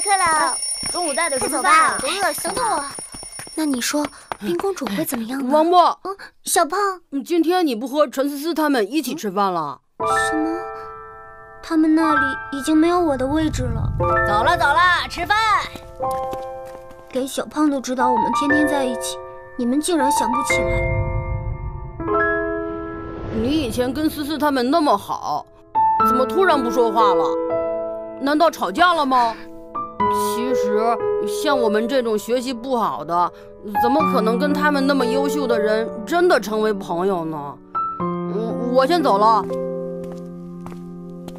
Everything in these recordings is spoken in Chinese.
课了，中午带的什么饭？都饿死了。等等我。那你说冰公主会怎么样呢？王默，小胖，今天你不和陈思思他们一起吃饭了？什么？他们那里已经没有我的位置了。走了，吃饭。连小胖都知道我们天天在一起，你们竟然想不起来。你以前跟思思他们那么好，怎么突然不说话了？难道吵架了吗？其实像我们这种学习不好的，怎么可能跟他们那么优秀的人真的成为朋友呢？我先走了。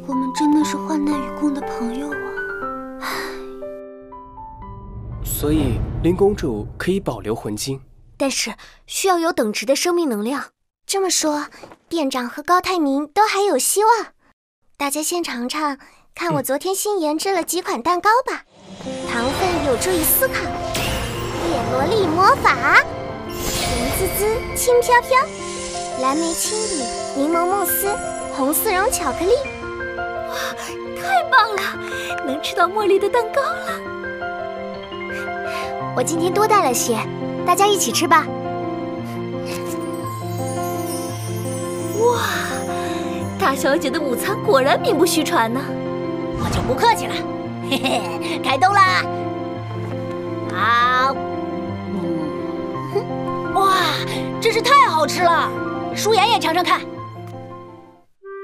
我们真的是患难与共的朋友啊！所以林公主可以保留魂晶，但是需要有等值的生命能量。这么说，店长和高泰明都还有希望。大家先尝尝，看我昨天新研制了几款蛋糕吧。糖分有助于思考，叶罗丽魔法，甜滋滋，轻飘飘，蓝莓青雨，柠檬慕斯，红丝绒巧克力。哇，太棒了，能吃到茉莉的蛋糕了。我今天多带了些，大家一起吃吧。哇，大小姐的午餐果然名不虚传呢。我就不客气了，嘿嘿，开动啦！好，哇，真是太好吃了！舒妍也尝尝看。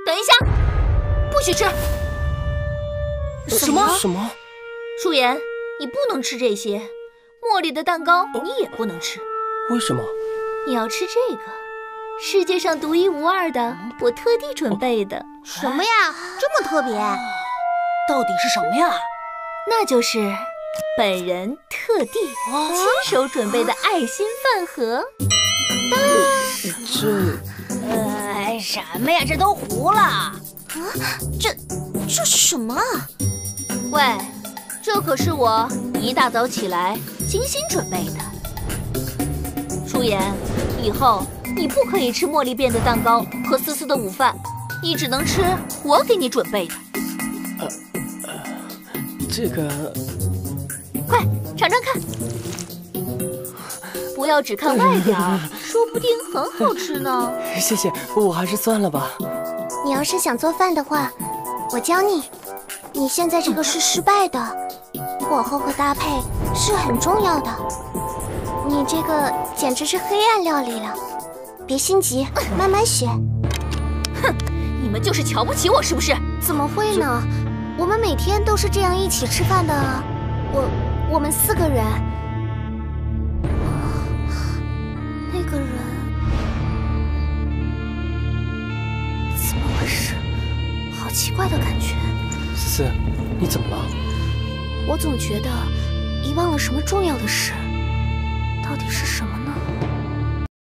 等一下，不许吃！什么？舒妍，你不能吃这些。茉莉的蛋糕你也不能吃。为什么？你要吃这个，世界上独一无二的，我特地准备的。什么呀？这么特别？到底是什么呀？那就是本人特地亲手准备的爱心饭盒。什么呀？这都糊了！这是什么啊？喂，这可是我一大早起来精心准备的。舒妍，以后你不可以吃茉莉变的蛋糕和思思的午饭，你只能吃我给你准备的。这个，快尝尝看，不要只看外表，说不定很好吃呢。谢谢，我还是算了吧。你要是想做饭的话，我教你。你现在这个是失败的，火候和搭配是很重要的。你这个简直是黑暗料理了，别心急，慢慢学。哼，你们就是瞧不起我是不是？怎么会呢？我们每天都是这样一起吃饭的啊。我们4个人。那个人怎么回事？好奇怪的感觉。思思，你怎么了？我总觉得遗忘了什么重要的事，到底是什么呢？